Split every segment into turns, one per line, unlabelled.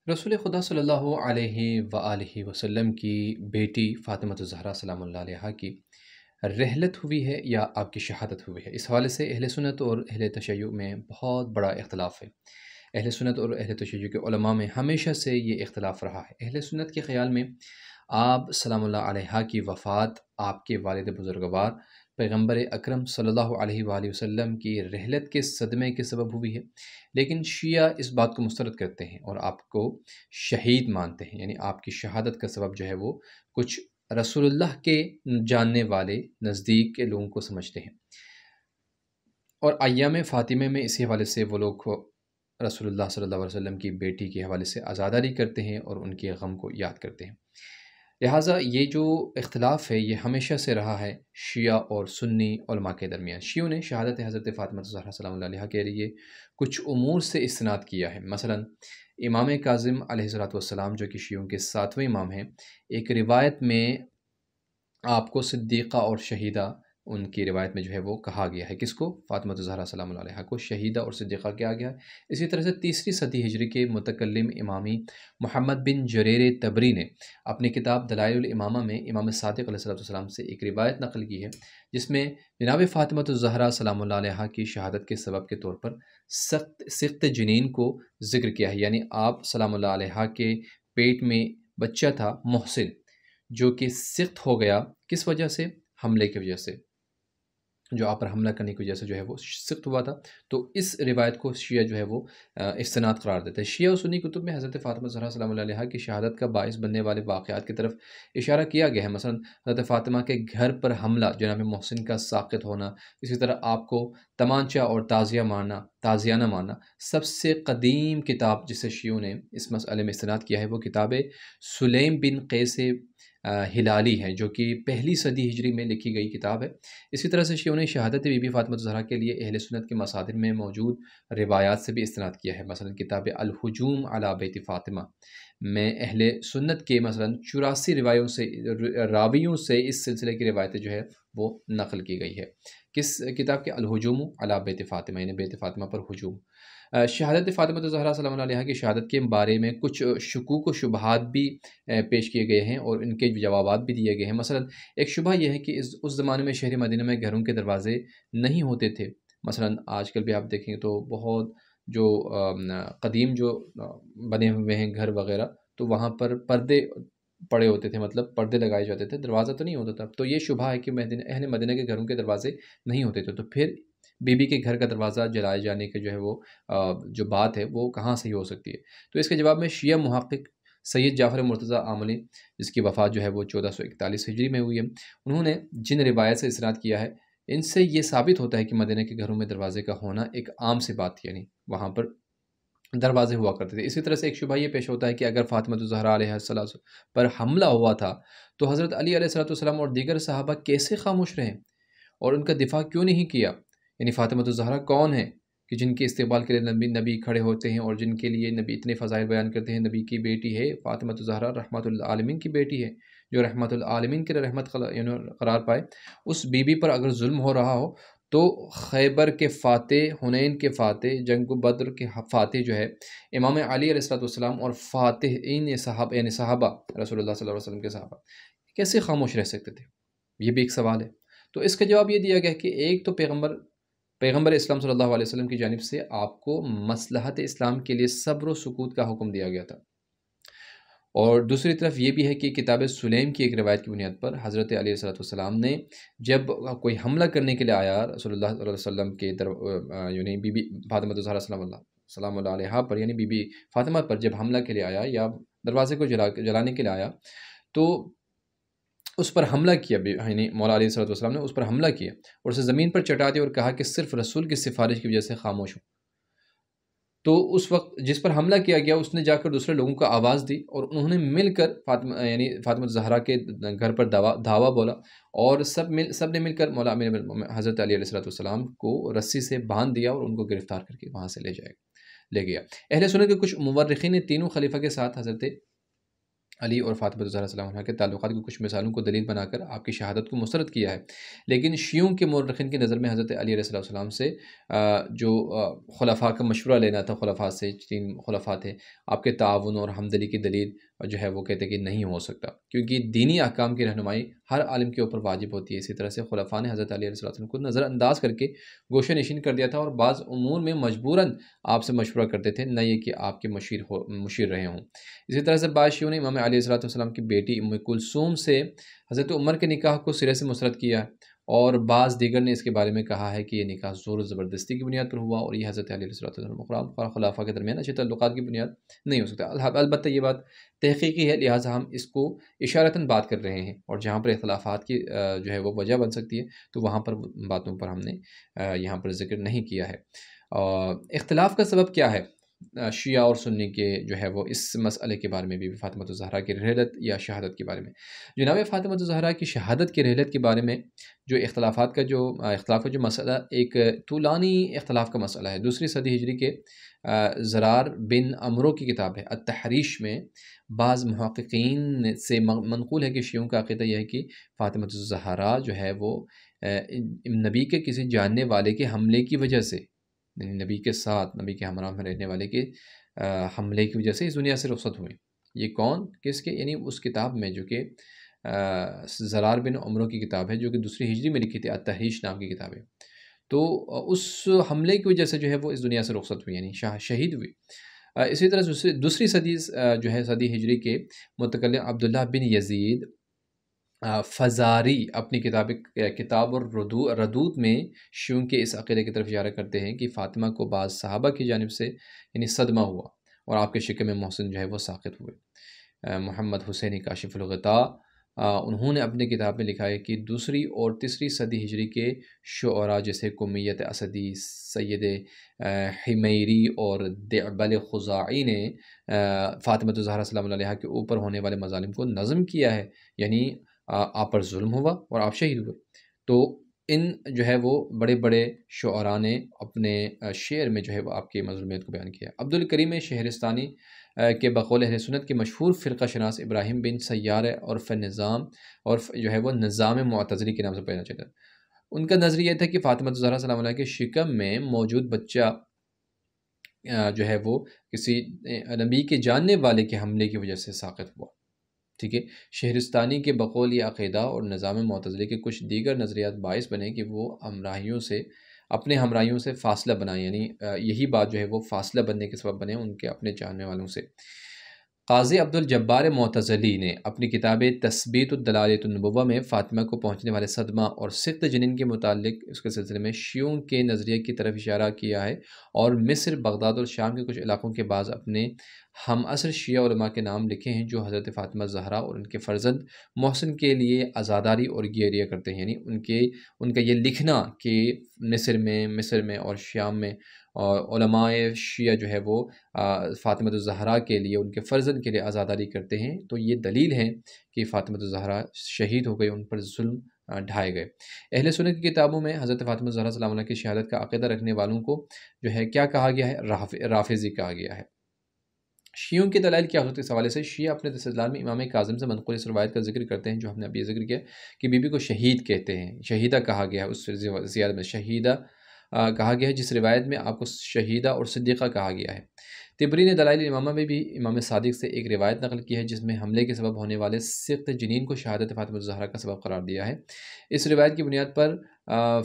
رسول خدا صلی اللہ علیہ وآلہ وسلم کی بیٹی فاطمہ الزہرا سلام اللہ علیہا کی رحلت ہوئی ہے یا آپ کی شہادت ہوئی ہے؟ اس حوالے سے اہل سنت اور اہل تشیع میں بہت بڑا اختلاف ہے۔ اہل سنت اور اہل تشیع کے علماء میں ہمیشہ سے یہ اختلاف رہا ہے۔ اہل سنت کے خیال میں آپ سلام اللہ علیہا کی وفات آپ کے والد بزرگوار پیغمبر اکرم صلی اللہ علیہ وآلہ وسلم کی رحلت کے صدمے کے سبب ہوئی ہے، لیکن شیعہ اس بات کو مسترد کرتے ہیں اور آپ کو شہید مانتے ہیں، یعنی آپ کی شہادت کا سبب جو ہے وہ کچھ رسول اللہ کے جاننے والے نزدیک کے لوگوں کو سمجھتے ہیں، اور ایام فاطمہ میں اسی حوالے سے وہ لوگ رسول اللہ صلی اللہ علیہ وسلم کی بیٹی کے حوالے سے عزاداری کرتے ہیں اور ان کے غم کو یاد کرتے ہیں۔ لہٰذا یہ جو اختلاف ہے یہ ہمیشہ سے رہا ہے شیعہ اور سنی علماء کے درمیان۔ شیعوں نے شہادت حضرت فاطمہ الزہرا سلام اللہ علیہا کے لیے کچھ امور سے استناد کیا ہے، مثلا امام کاظم علیہ السلام جو کہ شیعوں کے 7ویں امام ہیں، ایک روایت میں آپ کو صدیقہ اور شہیدہ ان کی روایت میں جو ہے وہ کہا گیا ہے، کس کو؟ فاطمہ الزہرا سلام اللہ علیہا کو شہیدہ اور صدیقہ کیا گیا ہے۔ اسی طرح سے 3ری صدی ہجری کے متکلم امامی محمد بن جریر تبری نے اپنی کتاب دلائل الامامہ میں امام صادق علیہ السلام سے ایک روایت نقل کی ہے، جس میں جناب فاطمہ الزہرا سلام اللہ علیہا کی شہادت کے سبب کے طور پر سخت جنین کو ذکر کیا ہے، یعنی آپ سلام اللہ علیہا کے پیٹ میں بچہ تھا محسن، جو کہ سخت ہو گیا، کس وجہ سے؟ حملے کی وجہ سے، جو آپ پر حملہ کرنے کی وجہ سے جو ہے وہ سخت ہوا تھا۔ تو اس روایت کو شیعہ جو ہے وہ استناد قرار دیتے ہیں۔ شیعہ و سنی کتب میں حضرت فاطمہ الزہرا سلام اللہ علیہا کی شہادت کا باعث بننے والے واقعات کی طرف اشارہ کیا گیا ہے، مثلا حضرت فاطمہ کے گھر پر حملہ جناب محسن کا ساقط ہونا، اسی طرح آپ کو تمانچہ اور تازیانہ مارنا۔ سب سے قدیم کتاب جسے شیعوں نے اس مسئلے میں استناد کیا ہے وہ کتاب سلیم بن قیس ہلالی ہے، جو کہ 1 صدی ہجری میں لکھی گئی کتاب ہے۔ اسی طرح سے شیعوں نے شہادت بی بی فاطمہ الزہرا کے لیے اہل سنت کے مصادر میں موجود روایات سے بھی استناد کیا ہے، مثلا کتاب الہجوم علی بیت فاطمہ میں اہل سنت کے مثلا 84 راویوں سے اس سلسلے کی روایتیں جو ہے وہ نقل کی گئی ہے۔ کس کتاب کے؟ الہجوم علی بیت فاطمہ، یعنی بیت فاطمہ پر ہجوم۔ شہادت فاطمہ الزہرا سلام اللہ علیہا کی شہادت کے بارے میں کچھ شکوک و شبہات بھی پیش کیے گئے ہیں اور ان کے جوابات بھی دیے گئے ہیں۔ مثلا ایک شبہ یہ ہے کہ اس زمانے میں شہر مدینہ میں گھروں کے دروازے نہیں ہوتے تھے، مثلا آج کل بھی آپ دیکھیں تو بہت جو قدیم جو بنے ہوئے ہیں گھر وغیرہ، تو وہاں پر پردے پڑے ہوتے تھے، مطلب پردے لگائے جاتے تھے، دروازہ تو نہیں ہوتا تھا۔ تو یہ شبہ ہے کہ اہل مدینہ کے گھروں کے دروازے نہیں ہوتے تھے، تو پھر بی بی کے گھر کا دروازہ جلائے جانے کے جو ہے وہ جو بات ہے وہ کہاں سے ہی ہو سکتی ہے؟ تو اس کے جواب میں شیعہ محقق سید جعفر مرتضیٰ عاملی، جس کی وفات جو ہے وہ 1441 ہجری میں ہوئی ہے، انہوں نے جن روایت سے استناد کیا ہے ان سے یہ ثابت ہوتا ہے کہ مدینہ کے گھروں میں دروازے کا ہونا ایک عام سی بات تھی، یعنی وہاں پر دروازے ہوا کرتے تھے۔ اسی طرح سے ایک شبہ یہ پیش ہوتا ہے کہ اگر فاطمہ الزہرا علیہ السلام پر حملہ ہوا تھا تو حضرت علی علیہ السلام اور دیگر صحابہ کیسے خاموش رہے اور ان کا دفاع کیوں نہیں کیا؟ یعنی فاطمہ الزہرا کون ہے کہ جن کے استقبال کے لیے نبی کھڑے ہوتے ہیں اور جن کے لیے نبی اتنے فضائل بیان کرتے ہیں؟ نبی کی بیٹی ہے فاطمہ الزہرا، رحمت العالمین کی بیٹی ہے، جو رحمت العالمین کے رحمت قرار پائے۔ اس بی بی پر اگر ظلم ہو رہا ہو تو خیبر کے فاتح، حنین کے فاتح، جنگ بدر کے فاتح جو ہے امام علی علیہ السلام اور فاتحین صحابہ، یعنی صحابہ رسول اللہ صلی اللہ علیہ وسلم کے صحابہ کیسے خاموش رہ سکتے تھے؟ یہ بھی ایک سوال ہے۔ تو اس کا جواب یہ دیا گیا کہ ایک تو پیغمبر اسلام صلی اللہ علیہ وسلم کی جانب سے آپ کو مصلحت اسلام کے لیے صبر و سکوت کا حکم دیا گیا تھا، اور دوسری طرف یہ بھی ہے کہ کتاب سلیم کی ایک روایت کی بنیاد پر حضرت علی علیہ السلام نے جب کوئی حملہ کرنے کے لیے آیا رسول اللہ صلی اللہ علیہ وسلم کے یعنی بی بی فاطمہ الزہرا سلام اللہ علیہا پر، یعنی بی بی فاطمہ پر جب حملہ کے لیے آیا یا دروازے کو جلانے کے لیے آیا تو اس پر حملہ کیا، یعنی مولا علیہ السلام نے اس پر حملہ کیا اور اسے زمین پر چٹا دیا اور کہا کہ صرف رسول کی سفارش کی وجہ سے خاموش ہوں۔ تو اس وقت جس پر حملہ کیا گیا اس نے جا کر دوسرے لوگوں کو آواز دی اور انہوں نے مل کر فاطمہ الزہرا کے گھر پر دھاوا بولا، اور سب نے مل کر مولا حضرت علی علیہ السلام کو رسی سے باندھ دیا اور ان کو گرفتار کر کے وہاں سے لے گیا۔ اہل سنت کے کچھ مورخین نے تینوں خلیفہ کے ساتھ حضرت علی اور فاطمہ الزہرا سلام اللہ کے تعلقات کی کچھ مثالوں کو دلیل بنا کر آپ کی شہادت کو مسترد کیا ہے، لیکن شیعوں کے مورخین کی نظر میں حضرت علی علیہ السلام سے جو خلفاء کا مشورہ لینا تھا، خلفاء سے 3 خلفاء تھے، آپ کے تعاون اور ہمدلی کی دلیل جو ہے وہ کہتے ہیں کہ نہیں ہو سکتا، کیونکہ دینی احکام کی رہنمائی ہر عالم کے اوپر واجب ہوتی ہے۔ اسی طرح سے خلفاء نے حضرت علی علیہ السلام کو نظر انداز کر کے گوشہ نشین کر دیا تھا، اور بعض امور میں مجبوراً آپ سے مشورہ کرتے تھے، نہ یہ کہ آپ کے مشیر رہے ہوں۔ اسی طرح سے بعض شیعوں نے امام علیہ السلام کی بیٹی ام کلثوم سے حضرت عمر کے نکاح کو سرے سے مسترد کیا، اور بعض دیگر نے اس کے بارے میں کہا ہے کہ یہ نکاح زور و زبردستی کی بنیاد پر ہوا، اور یہ حضرت علی علیہ السلام اور خلافہ کے درمیان اچھے تعلقات کی بنیاد نہیں ہو سکتا۔ البتہ یہ بات تحقیقی ہے، لہٰذا ہم اس کو اشارتاً بات کر رہے ہیں، اور جہاں پر اختلافات کی جو ہے وہ وجہ بن سکتی ہے تو وہاں پر باتوں پر ہم نے یہاں پر ذکر نہیں کیا ہے۔ اختلاف کا سبب کیا ہے شیعہ اور سنی کے جو ہے وہ اس مسئلے کے بارے میں بھی فاطمہ الزہرا کی رحلت یا شہادت کے بارے میں؟ جناب فاطمہ الزہرا کی شہادت کی رحلت کے بارے میں جو اختلاف کا جو مسئلہ ایک طولانی اختلاف کا مسئلہ ہے، دوسری صدی ہجری کے زرار بن عمرو کی کتاب ہے التحریش میں بعض محققین سے منقول ہے کہ شیعوں کا عقیدہ یہ ہے کہ فاطمہ الزہرا جو ہے وہ نبی کے کسی جاننے والے کے حملے کی وجہ سے، یعنی نبی کے ساتھ، نبی کے ہمراہ میں رہنے والے کے حملے کی وجہ سے اس دنیا سے رخصت ہوئیں۔ یہ کون؟ کس کے؟ یعنی اس کتاب میں جو کہ زرار بن عمرو کی کتاب ہے، جو کہ دوسری ہجری میں لکھی تھی، التحریش نام کی کتاب ہے، تو اس حملے کی وجہ سے جو ہے وہ اس دنیا سے رخصت ہوئی، یعنی شہید ہوئی۔ اسی طرح دوسری صدی جو ہے صدی ہجری کے متکلم عبداللہ بن یزید فزاری اپنی کتاب ردود میں شیعوں کے اس عقیدے کی طرف اشارہ کرتے ہیں کہ فاطمہ کو بعض صحابہ کی جانب سے یعنی صدمہ ہوا، اور آپ کے شکم محسن جو ہے وہ ساقط ہوئے۔ محمد حسینی کاشف الغطاء انہوں نے اپنی کتاب میں لکھا ہے کہ دوسری اور تیسری صدی ہجری کے شعراء جیسے کمیت اسدی، سید حمیری اور دعبل خزاعی نے فاطمہ الزہرا سلام اللہ علیہا کے اوپر ہونے والے مظالم کو نظم کیا ہے، یعنی آپ پر ظلم ہوا اور آپ شہید ہوئے۔ تو ان جو ہے وہ بڑے بڑے شعراء نے اپنے شعر میں جو ہے وہ آپ کی مظلومیت کو بیان کیا۔ عبدالکریم شہرستانی کے بقول اہل سنت کے مشہور فرقہ شناس ابراہیم بن سیار عرف نظام اور جو ہے وہ نظام معتزلی کے نام سے پہنا چلا، ان کا نظریہ یہ تھا کہ فاطمہ الزہرا سلام اللہ کے شکم میں موجود بچہ جو ہے وہ کسی نبی کے جاننے والے کے حملے کی وجہ سے ساقط ہوا۔ ٹھیک ہے، شہرستانی کے بقول یہ عقیدہ اور نظام معتزلی کے کچھ دیگر نظریات باعث بنے کہ وہ اپنے ہمراہیوں سے فاصلہ بنائیں، یعنی یہی بات جو ہے وہ فاصلہ بننے کے سبب بنے ان کے اپنے چاہنے والوں سے۔ قاضی عبدالجبار معتزلی نے اپنی کتاب تثبیت الدلالۃ النبوہ میں فاطمہ کو پہنچنے والے صدمہ اور سخت جنین کے متعلق اس کے سلسلے میں شیعوں کے نظریے کی طرف اشارہ کیا ہے، اور مصر، بغداد اور شام کے کچھ علاقوں کے بعض اپنے ہم عصر شیعہ علماء کے نام لکھے ہیں جو حضرت فاطمہ زہرا اور ان کے فرزند محسن کے لیے عزاداری اور گیریہ کرتے ہیں، یعنی ان کا یہ لکھنا کہ مصر میں اور شام میں علماء شیعہ جو ہے وہ فاطمہ الزہرا کے لیے، ان کے فرزند کے لیے عزاداری کرتے ہیں، تو یہ دلیل ہے کہ فاطمہ الزہرا شہید ہو گئی، ان پر ظلم ڈھائے گئے۔ اہل سنت کی کتابوں میں حضرت فاطمہ الزہرا سلام اللہ کی شہادت کا عقیدہ رکھنے والوں کو جو ہے کیا کہا گیا ہے؟ رافضی کہا گیا ہے۔ شیعوں کے دلائل کیا ہوتے اس حوالے سے؟ شیعہ اپنے استدلال میں امام کاظم سے منقول اس روایت کا ذکر کرتے ہیں جو ہم نے ابھی ذکر کیا کہ بی بی کو شہید کہتے ہیں، شہیدہ کہا گیا ہے، اس زیادہ میں شہیدہ کہا گیا ہے، جس روایت میں آپ کو شہیدہ اور صدیقہ کہا گیا ہے۔ طبری نے دلائل امامہ میں بھی امام صادق سے ایک روایت نقل کی ہے جس میں حملے کے سبب ہونے والے سخت جنین کو شہادت فاطمہ الزہرا کا سبب قرار دیا ہے۔ اس روایت کی بنیاد پر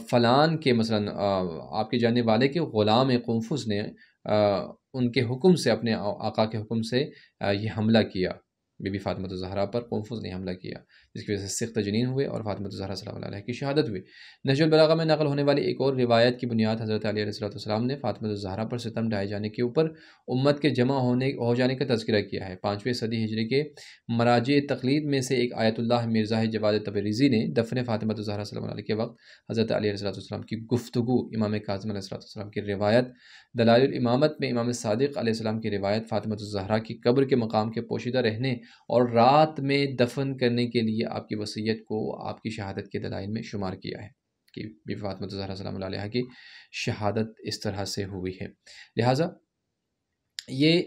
فلان کے مثلا آپ کے جاننے والے کے غلام قنفذ نے ان کے حکم سے، اپنے آقا کے حکم سے یہ حملہ کیا، بی بی فاطمہ الزہرا پر قنفذ نے حملہ کیا، جس کی وجہ سے سخت جنین ہوئے اور فاطمہ الزہرا سلام اللہ علیہ کی شہادت ہوئی۔ نہج البلاغہ میں نقل ہونے والی ایک اور روایت کی بنیاد حضرت علی علیہ السلام نے فاطمہ الزہرا پر ستم ڈھائے جانے کے اوپر امت کے جمع ہو جانے کا تذکرہ کیا ہے۔ 5ویں صدی ہجری کے مراجع تقلید میں سے ایک آیت اللہ مرزا جواد تبریزی نے دفن فاطمہ الزہرا سلام اللہ علیہ کے وقت حضرت علی علیہ السلام کی گفتگو، امام کاظم علیہ السلام کی روایت، دلائل الامامت میں امام صادق علیہ السلام کی روایت، فاطمہ الزہرا کی قبر کے مقام کے پوشیدہ رہنے اور رات میں دفن کرنے کے لیے آپ کی وصیت کو آپ کی شہادت کے دلائل میں شمار کیا ہے کہ بی بی فاطمہ الزہرا سلام اللہ علیہ کی شہادت اس طرح سے ہوئی ہے۔ لہٰذا یہ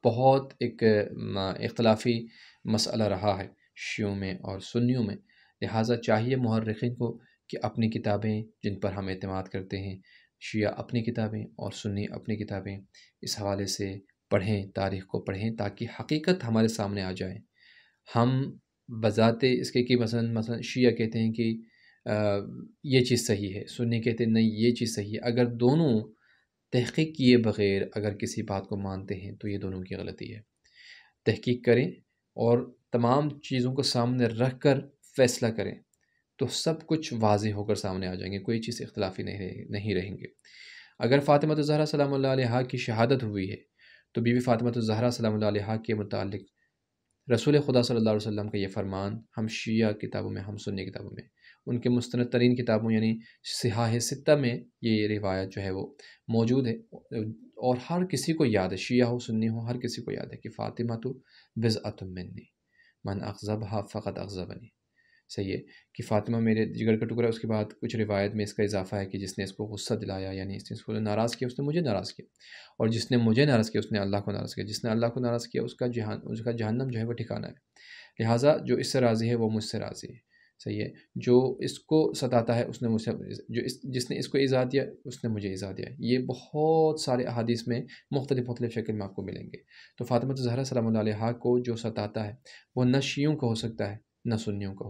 بہت ایک اختلافی مسئلہ رہا ہے شیعوں میں اور سنیوں میں، لہٰذا چاہیے مورخین کو کہ اپنی کتابیں جن پر ہم اعتماد کرتے ہیں، شیعہ اپنی کتابیں اور سنی اپنی کتابیں اس حوالے سے پڑھیں، تاریخ کو پڑھیں تاکہ حقیقت ہمارے سامنے آ جائے۔ ہم بذات اس کے کہ مثلا شیعہ کہتے ہیں کہ یہ چیز صحیح ہے، سنی کہتے ہیں نہیں یہ چیز صحیح ہے، اگر دونوں تحقیق کیے بغیر اگر کسی بات کو مانتے ہیں تو یہ دونوں کی غلطی ہے۔ تحقیق کریں اور تمام چیزوں کو سامنے رکھ کر فیصلہ کریں تو سب کچھ واضح ہو کر سامنے آ جائیں گے، کوئی چیز اختلافی نہیں رہیں گے۔ اگر فاطمہ الزہرا سلام اللہ علیہا کی شہادت ہوئی ہے تو بی بی فاطمہ الزہرا سلام اللہ علیہا کے متعلق رسول خدا صلی اللہ علیہ وسلم کا یہ فرمان ہم شیعہ کتابوں میں، ہم سنی کتابوں میں، ان کے مستند ترین کتابوں یعنی صحاح ستہ میں یہ روایت جو ہے وہ موجود ہے، اور ہر کسی کو یاد ہے، شیعہ ہو سنی ہو، ہر کسی کو یاد ہے کہ فاطمہ تو بضعۃ منی من اغضبها فقد اغضبنی، صحیح ہے کہ فاطمہ میرے جگر کا ٹکڑا ہے۔ اس کے بعد کچھ روایت میں اس کا اضافہ ہے کہ جس نے اس کو غصہ دلایا، یعنی اس نے اس کو ناراض کیا، اس نے مجھے ناراض کیا، اور جس نے مجھے ناراض کیا اس نے اللہ کو ناراض کیا، جس نے اللہ کو ناراض کیا اس کا جہنم جو ہے وہ ٹھکانہ ہے، لہٰذا جو اس سے راضی ہے وہ مجھ سے راضی ہے، صحیح ہے، جو اس کو ستاتا ہے اس نے مجھ سے، جس نے اس کو ایذا دیا اس نے مجھے ایذا دیا۔ یہ بہت سارے احادیث میں مختلف شکل میں آپ کو ملیں گے۔ تو فاطمہ الزہرا سلام اللہ علیہا کو جو ستاتا ہے وہ نہ شیعوں کا ہو سکتا ہے نہ سنیوں کا